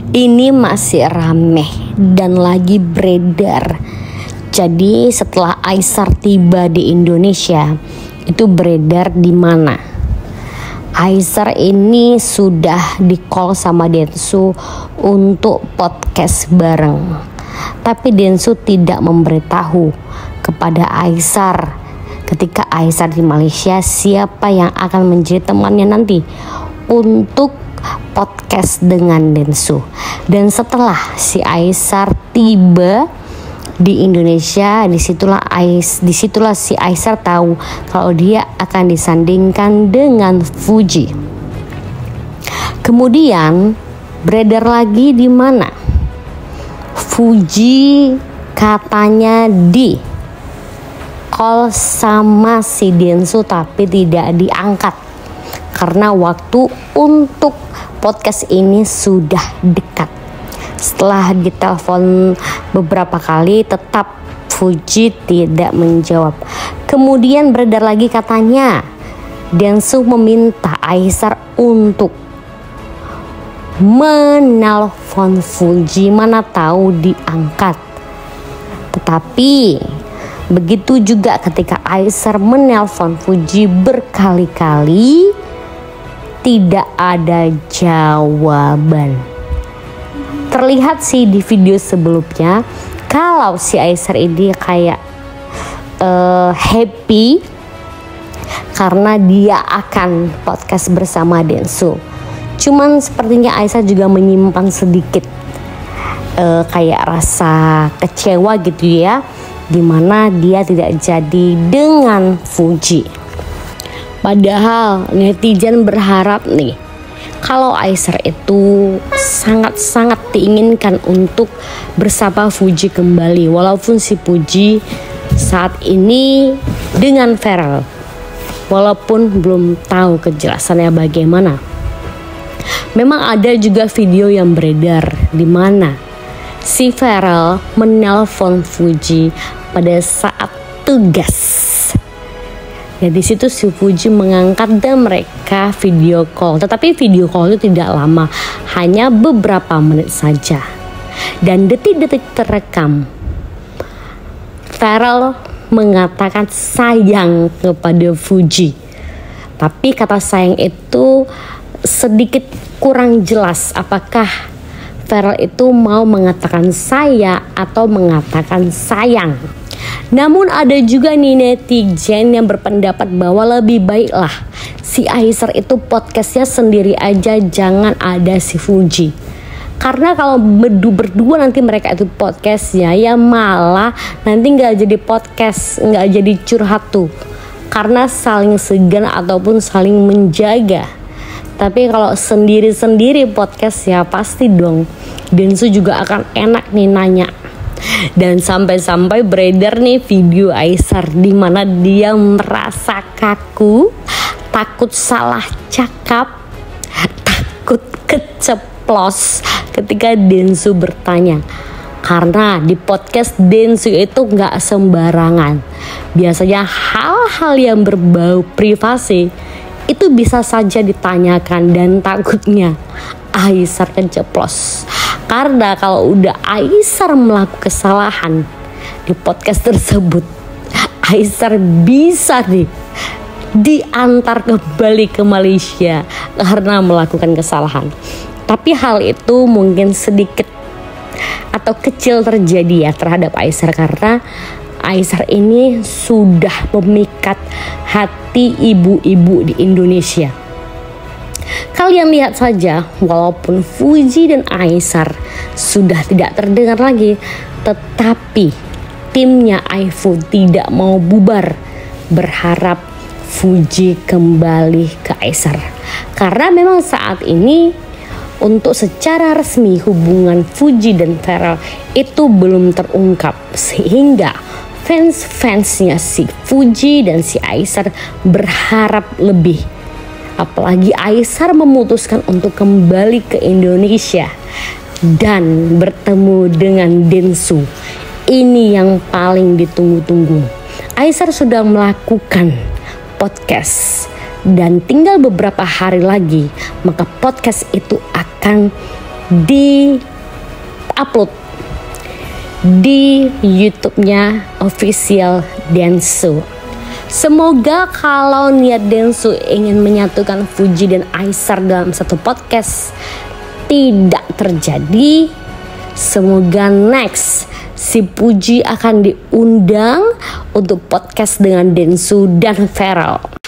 Ini masih rame dan lagi beredar. Jadi setelah Aesar tiba di Indonesia, itu beredar di mana? Aesar ini sudah di-call sama Densu untuk podcast bareng. Tapi Densu tidak memberitahu kepada Aesar ketika Aesar di Malaysia siapa yang akan menjadi temannya nanti untuk podcast dengan Densu. Dan setelah si Aesar tiba di Indonesia, disitulah si Aesar tahu kalau dia akan disandingkan dengan Fuji. Kemudian beredar lagi di mana Fuji katanya di call sama si Densu tapi tidak diangkat karena waktu untuk podcast ini sudah dekat. Setelah ditelepon beberapa kali tetap Fuji tidak menjawab. Kemudian beredar lagi katanya Densu meminta Aesar untuk menelpon Fuji, mana tahu diangkat. Tetapi begitu juga ketika Aesar menelpon Fuji berkali-kali, tidak ada jawaban. Terlihat sih di video sebelumnya kalau si Aesar ini kayak happy karena dia akan podcast bersama Densu. Cuman sepertinya Aesar juga menyimpan sedikit kayak rasa kecewa gitu ya, dimana dia tidak jadi dengan Fuji. Padahal netizen berharap nih kalau Aesar itu sangat-sangat diinginkan untuk bersama Fuji kembali, walaupun si Fuji saat ini dengan Farel, walaupun belum tahu kejelasannya bagaimana. Memang ada juga video yang beredar di mana si Farel menelpon Fuji pada saat tugas. Ya di situ si Fuji mengangkat dan mereka video call. Tetapi video call itu tidak lama, hanya beberapa menit saja. Dan detik-detik terekam, Farel mengatakan sayang kepada Fuji. Tapi kata sayang itu sedikit kurang jelas. Apakah Farel itu mau mengatakan saya atau mengatakan sayang? Namun ada juga nih netizen yang berpendapat bahwa lebih baiklah si Aesar itu podcastnya sendiri aja, jangan ada si Fuji. Karena kalau berdua nanti mereka itu podcastnya ya malah nanti gak jadi podcast, gak jadi curhat tuh. Karena saling segan ataupun saling menjaga. Tapi kalau sendiri-sendiri podcast ya pasti dong Densu juga akan enak nih nanya. Dan sampai-sampai beredar nih video Aesar di mana dia merasa kaku, takut salah cakap, takut keceplos ketika Densu bertanya. Karena di podcast Densu itu gak sembarangan. Biasanya hal-hal yang berbau privasi itu bisa saja ditanyakan dan takutnya Aesar keceplos. Karena kalau udah Aesar melakukan kesalahan di podcast tersebut, Aesar bisa nih diantar kembali ke Malaysia karena melakukan kesalahan. Tapi hal itu mungkin sedikit atau kecil terjadi ya terhadap Aesar karena Aesar ini sudah memikat hati ibu-ibu di Indonesia. Kalian lihat saja, walaupun Fuji dan Aesar sudah tidak terdengar lagi, tetapi timnya iFood tidak mau bubar, berharap Fuji kembali ke Aesar. Karena memang saat ini untuk secara resmi hubungan Fuji dan Farel itu belum terungkap, sehingga fans-fansnya si Fuji dan si Aesar berharap lebih. Apalagi Aesar memutuskan untuk kembali ke Indonesia dan bertemu dengan Densu. Ini yang paling ditunggu-tunggu. Aesar sudah melakukan podcast dan tinggal beberapa hari lagi maka podcast itu akan di upload di YouTube-nya official Densu. Semoga kalau niat Densu ingin menyatukan Fuji dan Aesar dalam satu podcast tidak terjadi. Semoga next si Fuji akan diundang untuk podcast dengan Densu dan Feral.